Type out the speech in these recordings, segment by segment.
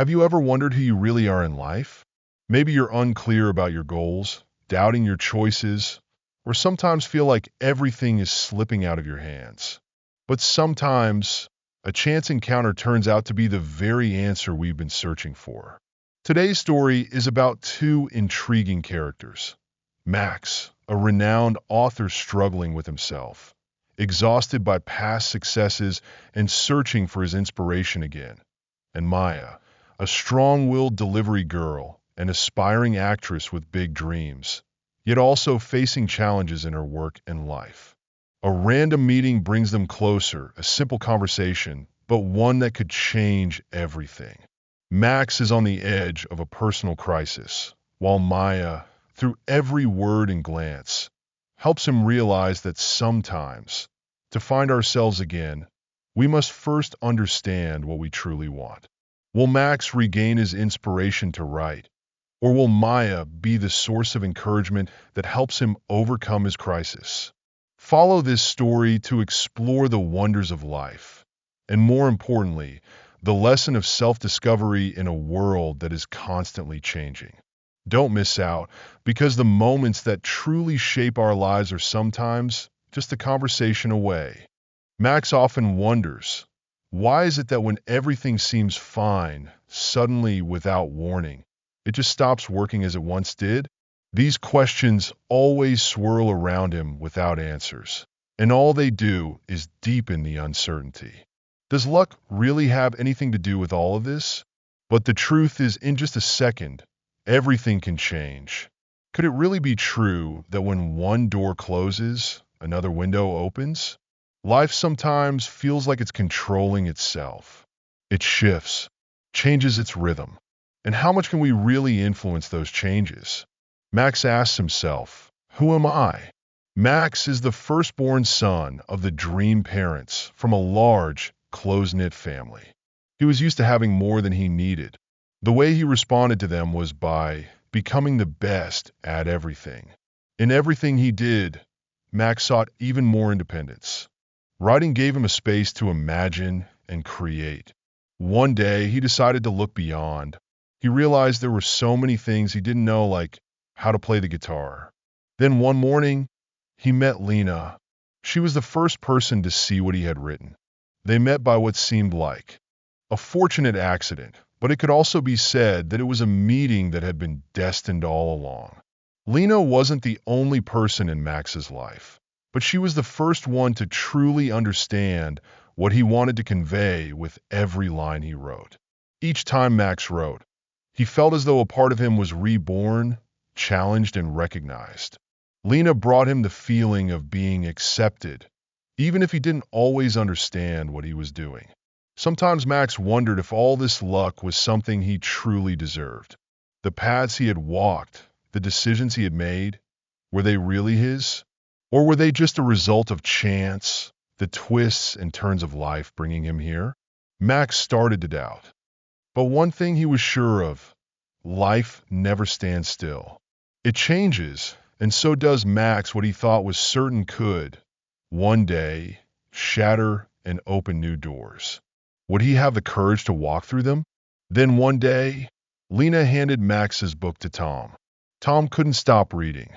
Have you ever wondered who you really are in life? Maybe you're unclear about your goals, doubting your choices, or sometimes feel like everything is slipping out of your hands. But sometimes, a chance encounter turns out to be the very answer we've been searching for. Today's story is about two intriguing characters. Max, a renowned author struggling with himself, exhausted by past successes and searching for his inspiration again. And Maya, a strong-willed delivery girl, an aspiring actress with big dreams, yet also facing challenges in her work and life. A random meeting brings them closer, a simple conversation, but one that could change everything. Max is on the edge of a personal crisis, while Maya, through every word and glance, helps him realize that sometimes, to find ourselves again, we must first understand what we truly want. Will Max regain his inspiration to write, or will Maya be the source of encouragement that helps him overcome his crisis? Follow this story to explore the wonders of life, and more importantly, the lesson of self-discovery in a world that is constantly changing. Don't miss out, because the moments that truly shape our lives are sometimes just a conversation away. Max often wonders, why is it that when everything seems fine, suddenly, without warning, it just stops working as it once did? These questions always swirl around him without answers, and all they do is deepen the uncertainty. Does luck really have anything to do with all of this? But the truth is, in just a second, everything can change. Could it really be true that when one door closes, another window opens? Life sometimes feels like it's controlling itself. It shifts, changes its rhythm. And how much can we really influence those changes? Max asks himself, who am I? Max is the firstborn son of the dream parents from a large, close-knit family. He was used to having more than he needed. The way he responded to them was by becoming the best at everything. In everything he did, Max sought even more independence. Writing gave him a space to imagine and create. One day, he decided to look beyond. He realized there were so many things he didn't know, like how to play the guitar. Then one morning, he met Lena. She was the first person to see what he had written. They met by what seemed like a fortunate accident, but it could also be said that it was a meeting that had been destined all along. Lena wasn't the only person in Max's life, but she was the first one to truly understand what he wanted to convey with every line he wrote. Each time Max wrote, he felt as though a part of him was reborn, challenged, and recognized. Lena brought him the feeling of being accepted, even if he didn't always understand what he was doing. Sometimes Max wondered if all this luck was something he truly deserved. The paths he had walked, the decisions he had made, were they really his? Or were they just a result of chance, the twists and turns of life bringing him here? Max started to doubt. But one thing he was sure of, life never stands still. It changes, and so does Max. What he thought was certain could, one day, shatter and open new doors. Would he have the courage to walk through them? Then one day, Lena handed Max's book to Tom. Tom couldn't stop reading.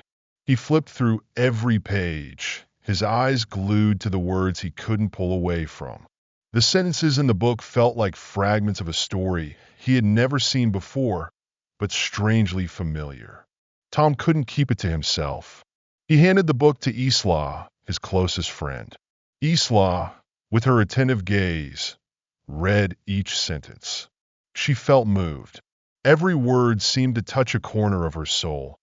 He flipped through every page, his eyes glued to the words he couldn't pull away from. The sentences in the book felt like fragments of a story he had never seen before, but strangely familiar. Tom couldn't keep it to himself. He handed the book to Isla, his closest friend. Isla, with her attentive gaze, read each sentence. She felt moved. Every word seemed to touch a corner of her soul,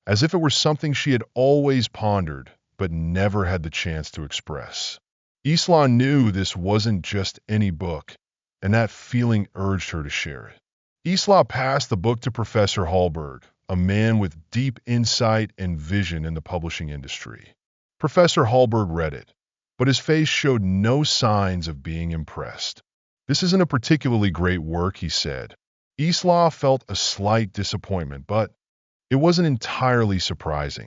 as if it were something she had always pondered but never had the chance to express. Isla knew this wasn't just any book, and that feeling urged her to share it. Isla passed the book to Professor Hallberg, a man with deep insight and vision in the publishing industry. Professor Hallberg read it, but his face showed no signs of being impressed. This isn't a particularly great work, he said. Isla felt a slight disappointment, but it wasn't entirely surprising.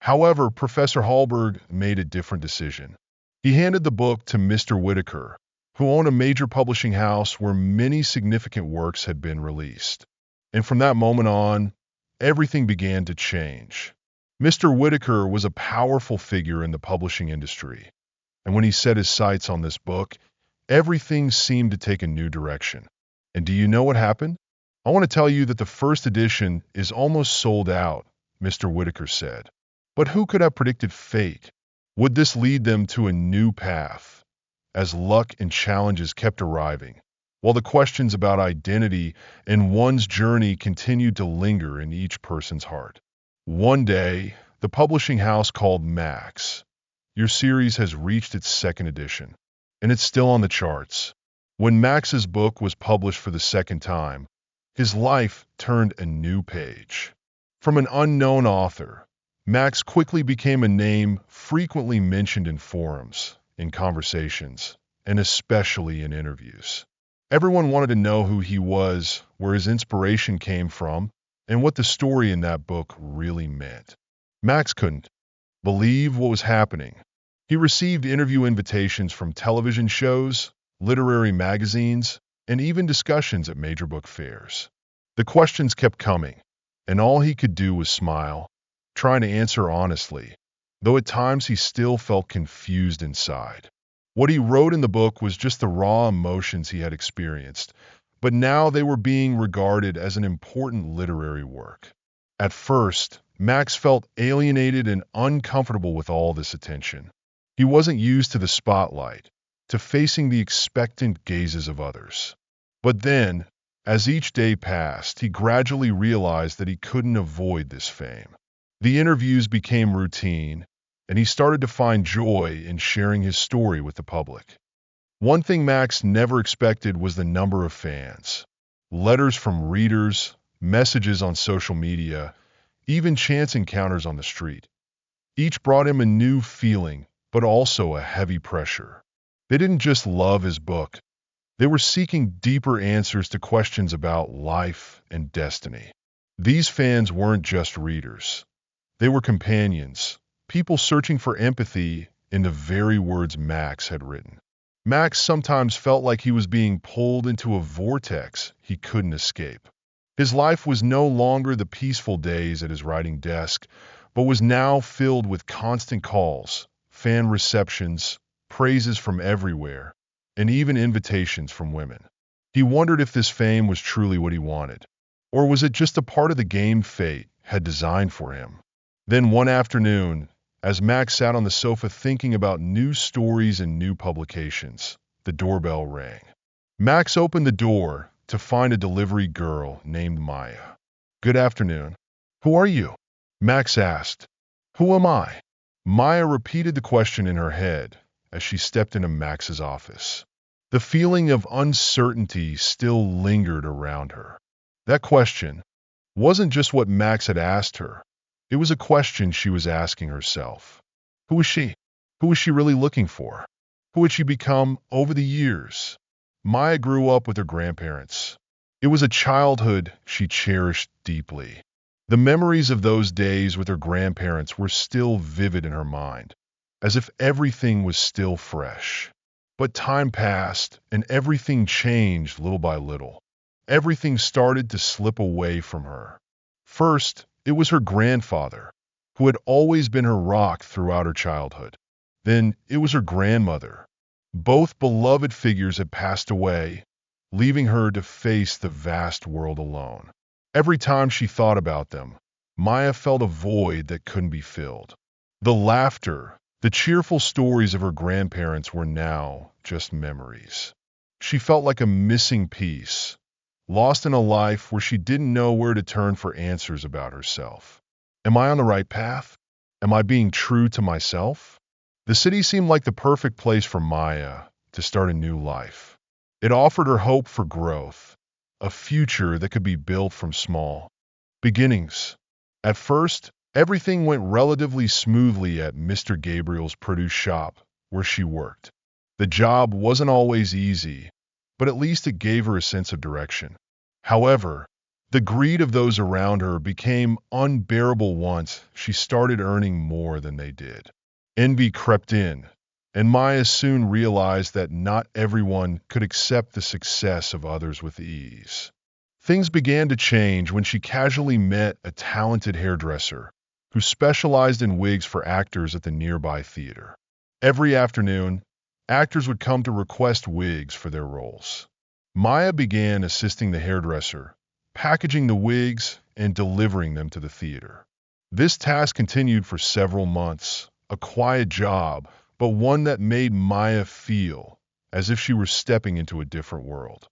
However, Professor Hallberg made a different decision. He handed the book to Mr. Whitaker, who owned a major publishing house where many significant works had been released. And from that moment on, everything began to change. Mr. Whitaker was a powerful figure in the publishing industry, and when he set his sights on this book, everything seemed to take a new direction. And do you know what happened? I want to tell you that the first edition is almost sold out, Mr. Whitaker said. But who could have predicted fate? Would this lead them to a new path? As luck and challenges kept arriving, while the questions about identity and one's journey continued to linger in each person's heart. One day, the publishing house called Max. Your series has reached its second edition, and it's still on the charts. When Max's book was published for the second time, his life turned a new page. From an unknown author, Max quickly became a name frequently mentioned in forums, in conversations, and especially in interviews. Everyone wanted to know who he was, where his inspiration came from, and what the story in that book really meant. Max couldn't believe what was happening. He received interview invitations from television shows, literary magazines, and even discussions at major book fairs. The questions kept coming, and all he could do was smile, trying to answer honestly, though at times he still felt confused inside. What he wrote in the book was just the raw emotions he had experienced, but now they were being regarded as an important literary work. At first, Max felt alienated and uncomfortable with all this attention. He wasn't used to the spotlight, to facing the expectant gazes of others. But then, as each day passed, he gradually realized that he couldn't avoid this fame. The interviews became routine, and he started to find joy in sharing his story with the public. One thing Max never expected was the number of fans. Letters from readers, messages on social media, even chance encounters on the street. Each brought him a new feeling, but also a heavy pressure. They didn't just love his book. They were seeking deeper answers to questions about life and destiny. These fans weren't just readers. They were companions, people searching for empathy in the very words Max had written. Max sometimes felt like he was being pulled into a vortex he couldn't escape. His life was no longer the peaceful days at his writing desk, but was now filled with constant calls, fan receptions, praises from everywhere, and even invitations from women. He wondered if this fame was truly what he wanted, or was it just a part of the game fate had designed for him? Then one afternoon, as Max sat on the sofa thinking about new stories and new publications, the doorbell rang. Max opened the door to find a delivery girl named Maya. "Good afternoon. Who are you?" Max asked. "Who am I?" Maya repeated the question in her head as she stepped into Max's office. The feeling of uncertainty still lingered around her. That question wasn't just what Max had asked her. It was a question she was asking herself. Who was she? Who was she really looking for? Who had she become over the years? Maya grew up with her grandparents. It was a childhood she cherished deeply. The memories of those days with her grandparents were still vivid in her mind, as if everything was still fresh. But time passed, and everything changed little by little. Everything started to slip away from her. First, it was her grandfather, who had always been her rock throughout her childhood. Then it was her grandmother. Both beloved figures had passed away, leaving her to face the vast world alone. Every time she thought about them, Maya felt a void that couldn't be filled. The laughter, the cheerful stories of her grandparents were now just memories. She felt like a missing piece, lost in a life where she didn't know where to turn for answers about herself. Am I on the right path? Am I being true to myself? The city seemed like the perfect place for Maya to start a new life. It offered her hope for growth, a future that could be built from small beginnings. At first, everything went relatively smoothly at Mr. Gabriel's produce shop, where she worked. The job wasn't always easy, but at least it gave her a sense of direction. However, the greed of those around her became unbearable once she started earning more than they did. Envy crept in, And Maya soon realized that not everyone could accept the success of others with ease. Things began to change when she casually met a talented hairdresser who specialized in wigs for actors at the nearby theater. Every afternoon, actors would come to request wigs for their roles. Maya began assisting the hairdresser, packaging the wigs and delivering them to the theater. This task continued for several months, a quiet job, but one that made Maya feel as if she were stepping into a different world.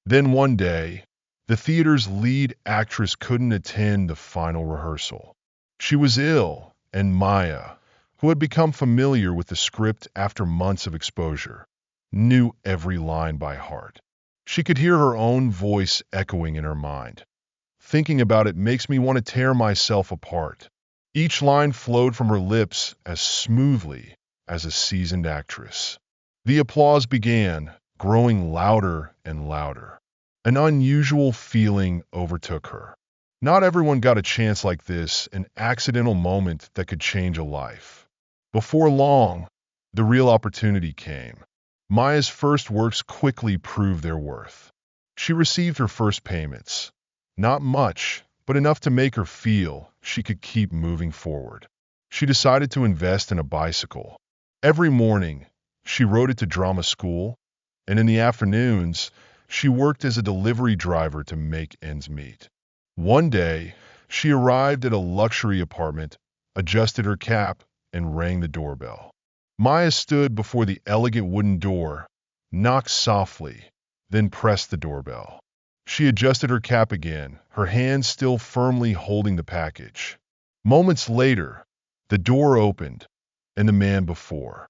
Then one day, the theater's lead actress couldn't attend the final rehearsal. She was ill, and Maya, who had become familiar with the script after months of exposure, knew every line by heart. She could hear her own voice echoing in her mind. Thinking about it makes me want to tear myself apart. Each line flowed from her lips as smoothly as a seasoned actress. The applause began, growing louder and louder. An unusual feeling overtook her. Not everyone got a chance like this, an accidental moment that could change a life. Before long, the real opportunity came. Maya's first works quickly proved their worth. She received her first payments. Not much, but enough to make her feel she could keep moving forward. She decided to invest in a bicycle. Every morning, she rode it to drama school, and in the afternoons, she worked as a delivery driver to make ends meet. One day, she arrived at a luxury apartment, adjusted her cap, and rang the doorbell. Maya stood before the elegant wooden door, knocked softly, then pressed the doorbell. She adjusted her cap again, her hand still firmly holding the package. Moments later, the door opened, and the man before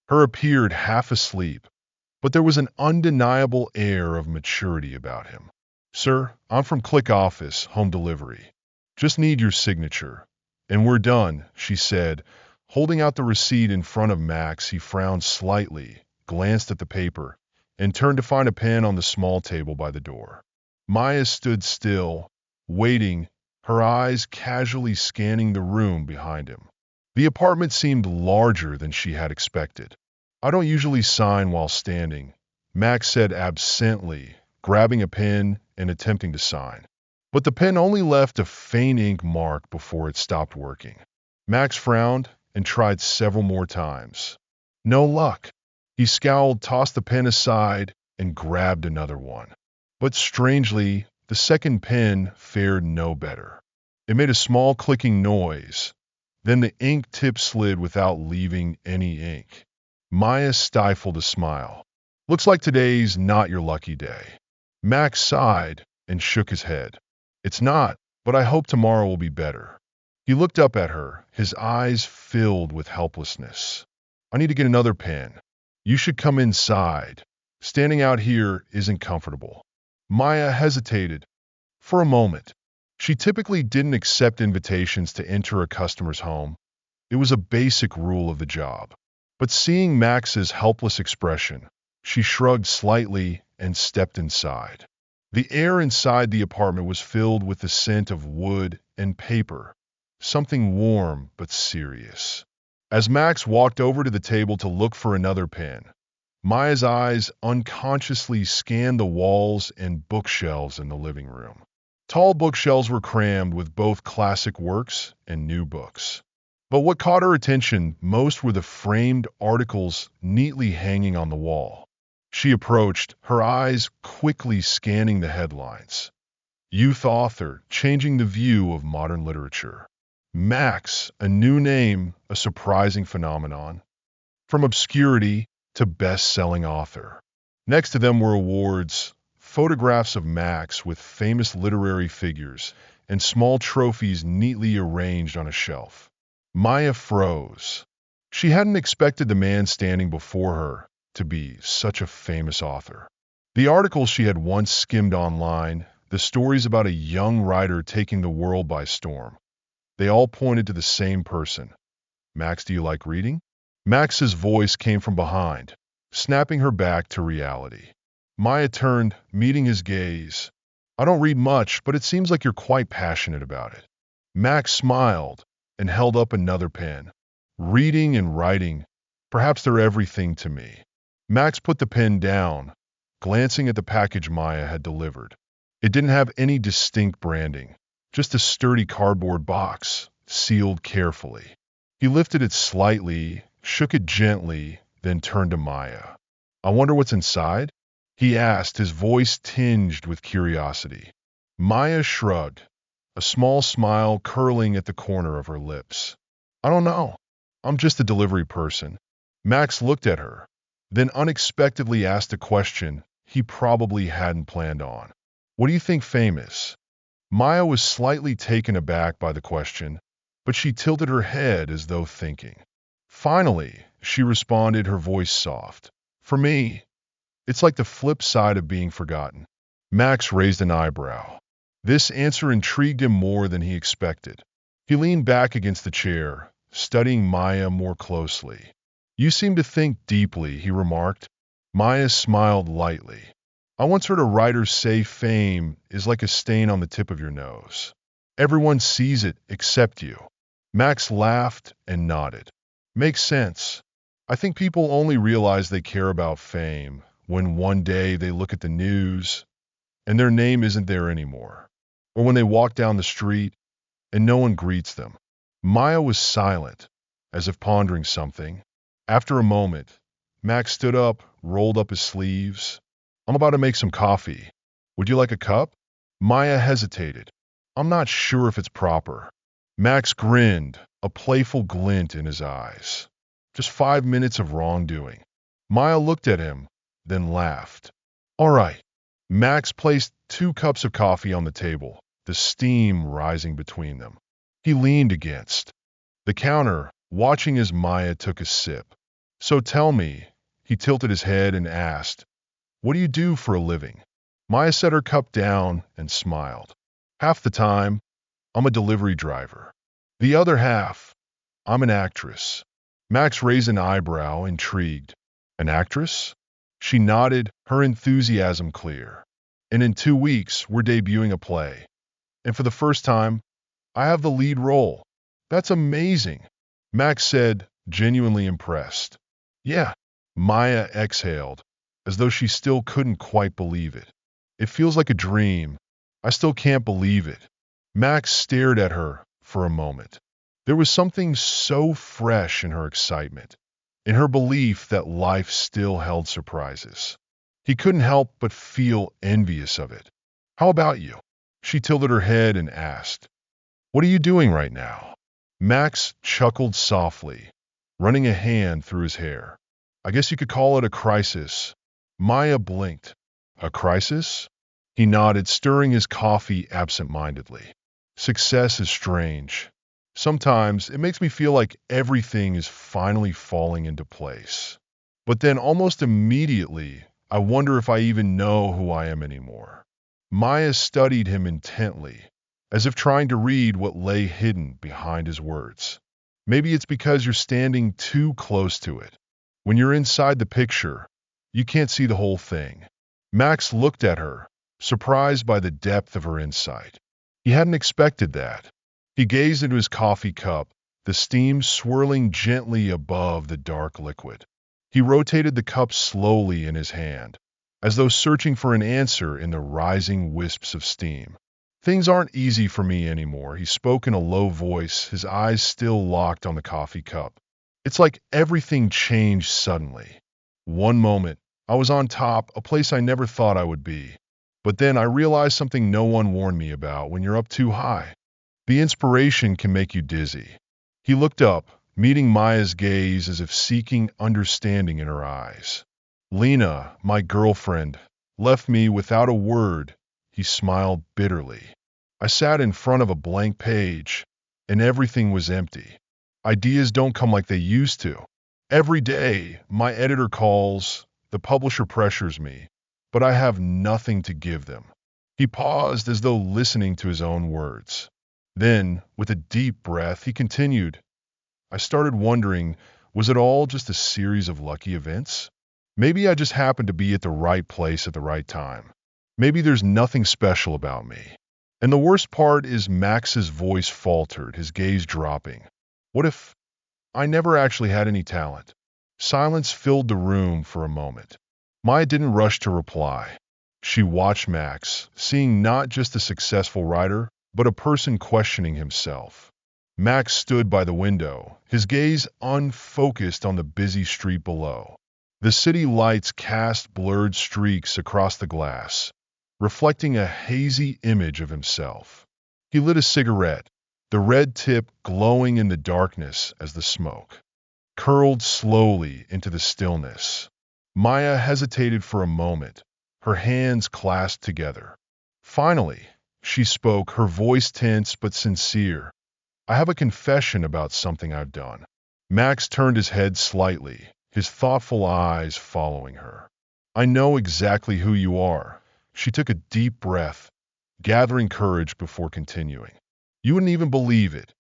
her appeared half asleep, but there was an undeniable air of maturity about him. "Sir, I'm from Click Office, Home Delivery. Just need your signature. And we're done," she said. Holding out the receipt in front of Max, he frowned slightly, glanced at the paper, and turned to find a pen on the small table by the door. Maya stood still, waiting, her eyes casually scanning the room behind him. The apartment seemed larger than she had expected. "I don't usually sign while standing," Max said absently, grabbing a pen and attempting to sign. But the pen only left a faint ink mark before it stopped working. Max frowned and tried several more times. No luck. He scowled, tossed the pen aside, and grabbed another one. But strangely, the second pen fared no better. It made a small clicking noise. Then the ink tip slid without leaving any ink. Maya stifled a smile. "Looks like today's not your lucky day." Max sighed and shook his head. "It's not, but I hope tomorrow will be better." He looked up at her, his eyes filled with helplessness. "I need to get another pen. You should come inside. Standing out here isn't comfortable." Maya hesitated. For a moment. She typically didn't accept invitations to enter a customer's home. It was a basic rule of the job. But seeing Max's helpless expression, she shrugged slightly and stepped inside. The air inside the apartment was filled with the scent of wood and paper, something warm but serious. As Max walked over to the table to look for another pen, Maya's eyes unconsciously scanned the walls and bookshelves in the living room. Tall bookshelves were crammed with both classic works and new books. But what caught her attention most were the framed articles neatly hanging on the wall. She approached, her eyes quickly scanning the headlines. Youth author changing the view of modern literature. Max, a new name, a surprising phenomenon. From obscurity to best-selling author. Next to them were awards, photographs of Max with famous literary figures, and small trophies neatly arranged on a shelf. Maya froze. She hadn't expected the man standing before her to be such a famous author. The articles she had once skimmed online, the stories about a young writer taking the world by storm, they all pointed to the same person. "Max, do you like reading?" Max's voice came from behind, snapping her back to reality. Maya turned, meeting his gaze. "I don't read much, but it seems like you're quite passionate about it." Max smiled and held up another pen. "Reading and writing Perhaps they're everything to me. Max put the pen down, glancing at the package Maya had delivered. It didn't have any distinct branding, just a sturdy cardboard box, sealed carefully. He lifted it slightly, shook it gently, then turned to Maya. "I wonder what's inside?" he asked, his voice tinged with curiosity. Maya shrugged, a small smile curling at the corner of her lips. "I don't know. I'm just a delivery person." Max looked at her, then unexpectedly asked a question he probably hadn't planned on. "What do you think fame is?" Maya was slightly taken aback by the question, but she tilted her head as though thinking. Finally, she responded, her voice soft. "For me, it's like the flip side of being forgotten." Max raised an eyebrow. This answer intrigued him more than he expected. He leaned back against the chair, studying Maya more closely. "You seem to think deeply," he remarked. Maya smiled lightly. "I once heard a writer say fame is like a stain on the tip of your nose. Everyone sees it except you." Max laughed and nodded. "Makes sense. I think people only realize they care about fame when one day they look at the news and their name isn't there anymore, or when they walk down the street and no one greets them." Maya was silent, as if pondering something. After a moment, Max stood up, rolled up his sleeves. "I'm about to make some coffee. Would you like a cup?" Maya hesitated. "I'm not sure if it's proper." Max grinned, a playful glint in his eyes. "Just 5 minutes of wrongdoing." Maya looked at him, then laughed. "All right." Max placed 2 cups of coffee on the table, the steam rising between them. He leaned against the counter, watching as Maya took a sip. "So tell me," he tilted his head and asked, "what do you do for a living?" Maya set her cup down and smiled. "Half the time, I'm a delivery driver. The other half, I'm an actress." Max raised an eyebrow, intrigued. "An actress?" She nodded, her enthusiasm clear. "And in 2 weeks, we're debuting a play. And for the first time, I have the lead role." "That's amazing," Max said, genuinely impressed. "Yeah." Maya exhaled, as though she still couldn't quite believe it. "It feels like a dream. I still can't believe it." Max stared at her for a moment. There was something so fresh in her excitement, in her belief that life still held surprises. He couldn't help but feel envious of it. "How about you?" She tilted her head and asked, "What are you doing right now?" Max chuckled softly, running a hand through his hair. "I guess you could call it a crisis." Maya blinked. "A crisis?" He nodded, stirring his coffee absent-mindedly. "Success is strange. Sometimes it makes me feel like everything is finally falling into place. But then almost immediately, I wonder if I even know who I am anymore." Maya studied him intently, as if trying to read what lay hidden behind his words. "Maybe it's because you're standing too close to it. When you're inside the picture, you can't see the whole thing." Max looked at her, surprised by the depth of her insight. He hadn't expected that. He gazed into his coffee cup, the steam swirling gently above the dark liquid. He rotated the cup slowly in his hand, as though searching for an answer in the rising wisps of steam. "Things aren't easy for me anymore," he spoke in a low voice, his eyes still locked on the coffee cup. "It's like everything changed suddenly. One moment, I was on top, a place I never thought I would be. But then I realized something no one warned me about: when you're up too high, the inspiration can make you dizzy." He looked up, meeting Maya's gaze as if seeking understanding in her eyes. "Lena, my girlfriend, left me without a word." He smiled bitterly. "I sat in front of a blank page, and everything was empty. Ideas don't come like they used to. Every day, my editor calls, the publisher pressures me, but I have nothing to give them." He paused as though listening to his own words. Then, with a deep breath, he continued, "I started wondering, was it all just a series of lucky events? Maybe I just happened to be at the right place at the right time. Maybe there's nothing special about me." And the worst part is Max's voice faltered, his gaze dropping. "What if I never actually had any talent? Silence filled the room for a moment. Maya didn't rush to reply. She watched Max, seeing not just a successful writer, but a person questioning himself. Max stood by the window, his gaze unfocused on the busy street below. The city lights cast blurred streaks across the glass, reflecting a hazy image of himself. He lit a cigarette, the red tip glowing in the darkness as the smoke curled slowly into the stillness. Maya hesitated for a moment, her hands clasped together. Finally, she spoke, her voice tense but sincere. I have a confession about something I've done. Max turned his head slightly, his thoughtful eyes following her. I know exactly who you are. She took a deep breath, gathering courage before continuing. You wouldn't even believe it.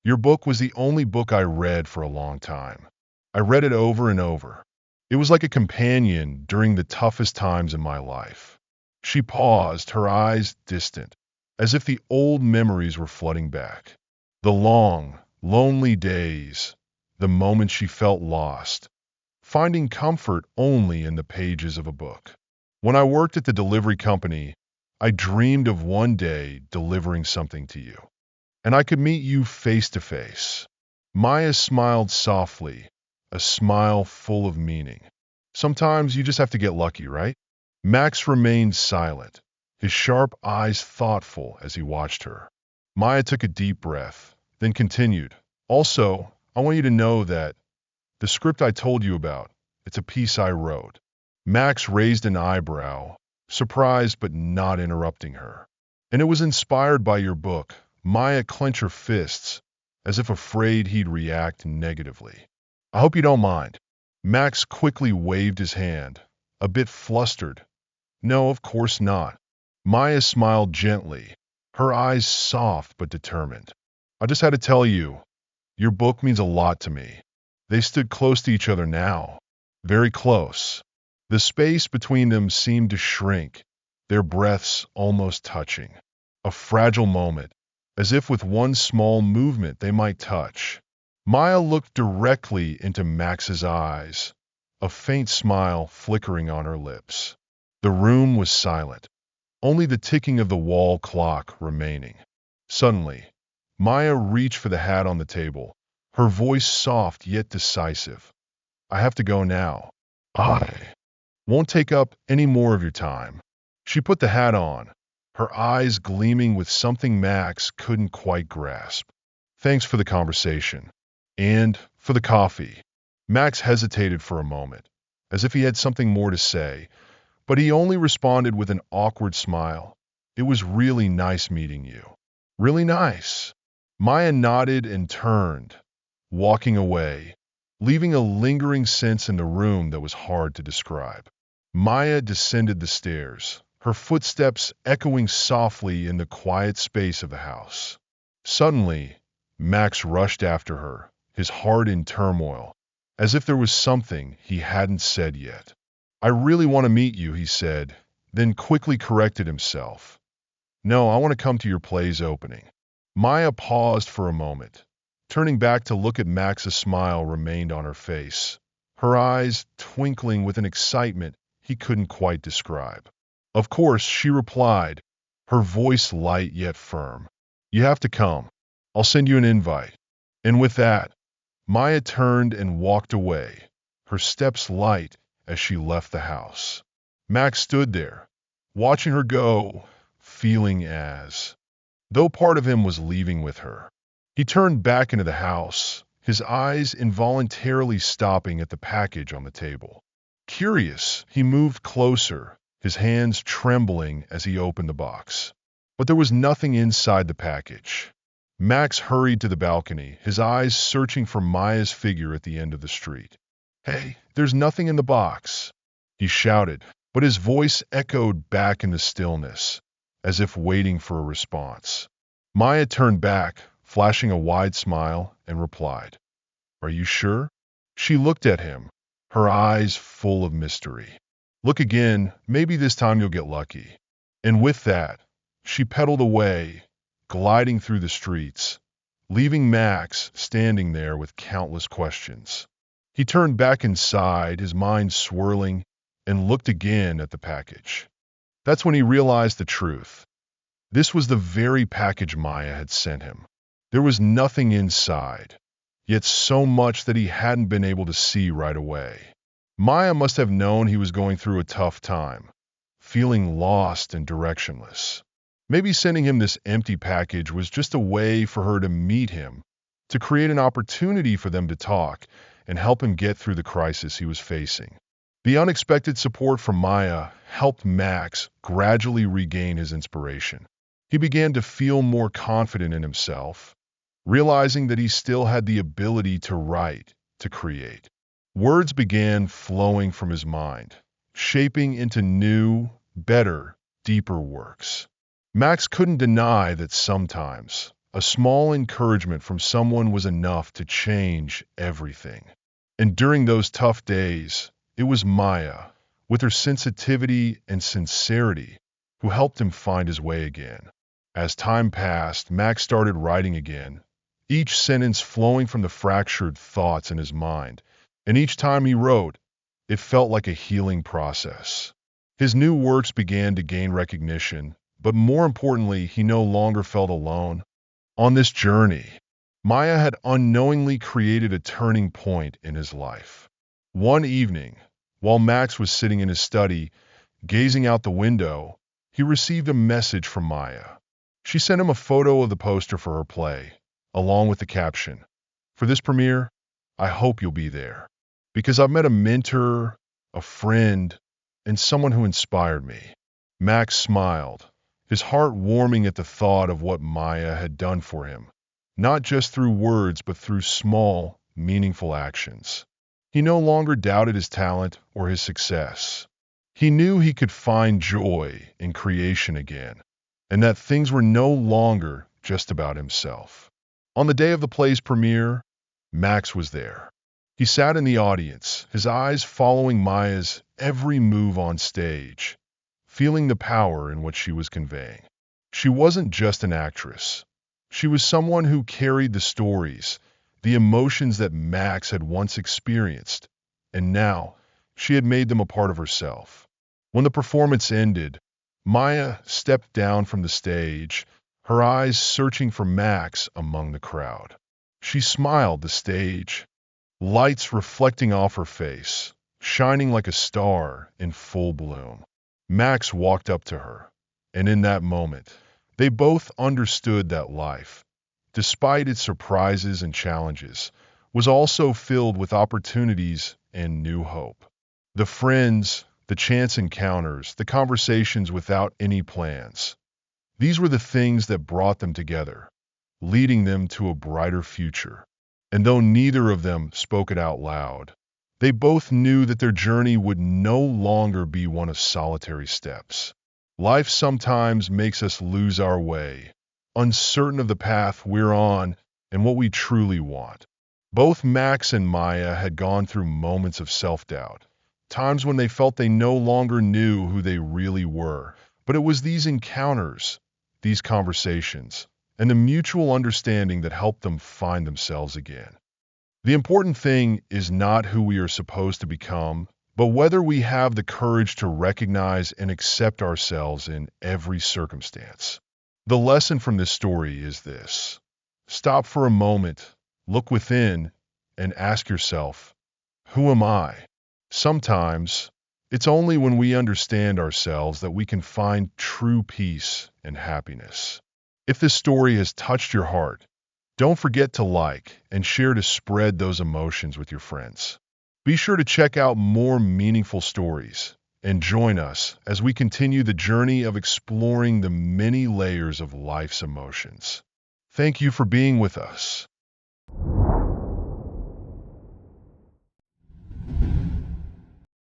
Your book was the only book I read for a long time. I read it over and over. It was like a companion during the toughest times in my life. She paused, her eyes distant, as if the old memories were flooding back. The long, lonely days, the moments she felt lost, finding comfort only in the pages of a book. When I worked at the delivery company, I dreamed of one day delivering something to you, and I could meet you face to face. Maya smiled softly, a smile full of meaning. Sometimes you just have to get lucky, right? Max remained silent, his sharp eyes thoughtful as he watched her. Maya took a deep breath, then continued. Also, I want you to know that the script I told you about, it's a piece I wrote. Max raised an eyebrow, surprised but not interrupting her. And it was inspired by your book. Maya clenched her fists, as if afraid he'd react negatively. I hope you don't mind. Max quickly waved his hand, a bit flustered. No, of course not. Maya smiled gently, her eyes soft but determined. I just had to tell you, your book means a lot to me. They stood close to each other now, very close. The space between them seemed to shrink, their breaths almost touching. A fragile moment, as if with one small movement they might touch. Maya looked directly into Max's eyes, a faint smile flickering on her lips. The room was silent, only the ticking of the wall clock remaining. Suddenly, Maya reached for the hat on the table, her voice soft yet decisive. I have to go now. I won't take up any more of your time. She put the hat on, her eyes gleaming with something Max couldn't quite grasp. Thanks for the conversation. And for the coffee. Max hesitated for a moment, as if he had something more to say, but he only responded with an awkward smile. It was really nice meeting you. Really nice. Maya nodded and turned, walking away, leaving a lingering sense in the room that was hard to describe. Maya descended the stairs, her footsteps echoing softly in the quiet space of the house. Suddenly, Max rushed after her, his heart in turmoil, as if there was something he hadn't said yet. I really want to meet you, he said, then quickly corrected himself. No, I want to come to your play's opening. Maya paused for a moment. Turning back to look at Max, a smile remained on her face, her eyes twinkling with an excitement he couldn't quite describe. Of course, she replied, her voice light yet firm. You have to come. I'll send you an invite. And with that, Maya turned and walked away, her steps light as she left the house. Max stood there, watching her go, feeling as though part of him was leaving with her. He turned back into the house, his eyes involuntarily stopping at the package on the table. Curious, he moved closer, his hands trembling as he opened the box. But there was nothing inside the package. Max hurried to the balcony, his eyes searching for Maya's figure at the end of the street. Hey, there's nothing in the box, he shouted, but his voice echoed back in the stillness, as if waiting for a response. Maya turned back, flashing a wide smile, and replied, Are you sure? She looked at him, her eyes full of mystery. Look again, maybe this time you'll get lucky. And with that, she pedaled away, gliding through the streets, leaving Max standing there with countless questions. He turned back inside, his mind swirling, and looked again at the package. That's when he realized the truth. This was the very package Maya had sent him. There was nothing inside, yet so much that he hadn't been able to see right away. Maya must have known he was going through a tough time, feeling lost and directionless. Maybe sending him this empty package was just a way for her to meet him, to create an opportunity for them to talk and help him get through the crisis he was facing. The unexpected support from Maya helped Max gradually regain his inspiration. He began to feel more confident in himself, realizing that he still had the ability to write, to create. Words began flowing from his mind, shaping into new, better, deeper works. Max couldn't deny that sometimes a small encouragement from someone was enough to change everything. And during those tough days, it was Maya, with her sensitivity and sincerity, who helped him find his way again. As time passed, Max started writing again, each sentence flowing from the fractured thoughts in his mind. And each time he wrote, it felt like a healing process. His new works began to gain recognition, but more importantly, he no longer felt alone. On this journey, Maya had unknowingly created a turning point in his life. One evening, while Max was sitting in his study, gazing out the window, he received a message from Maya. She sent him a photo of the poster for her play, along with the caption, "For this premiere, I hope you'll be there, because I've met a mentor, a friend, and someone who inspired me." Max smiled, his heart warming at the thought of what Maya had done for him, not just through words but through small, meaningful actions. He no longer doubted his talent or his success. He knew he could find joy in creation again, and that things were no longer just about himself. On the day of the play's premiere, Max was there. He sat in the audience, his eyes following Maya's every move on stage, feeling the power in what she was conveying. She wasn't just an actress. She was someone who carried the stories, the emotions that Max had once experienced, and now she had made them a part of herself. When the performance ended, Maya stepped down from the stage, her eyes searching for Max among the crowd. She smiled the stage, lights reflecting off her face, shining like a star in full bloom. Max walked up to her, and in that moment, they both understood that life, despite its surprises and challenges, was also filled with opportunities and new hope. The friends, the chance encounters, the conversations without any plans. These were the things that brought them together, leading them to a brighter future. And though neither of them spoke it out loud, they both knew that their journey would no longer be one of solitary steps. Life sometimes makes us lose our way, uncertain of the path we're on and what we truly want. Both Max and Maya had gone through moments of self-doubt, times when they felt they no longer knew who they really were. But it was these encounters, these conversations, and the mutual understanding that helped them find themselves again. The important thing is not who we are supposed to become, but whether we have the courage to recognize and accept ourselves in every circumstance. The lesson from this story is this: stop for a moment, look within, and ask yourself, who am I? Sometimes, it's only when we understand ourselves that we can find true peace and happiness. If this story has touched your heart, don't forget to like and share to spread those emotions with your friends. Be sure to check out more meaningful stories and join us as we continue the journey of exploring the many layers of life's emotions. Thank you for being with us.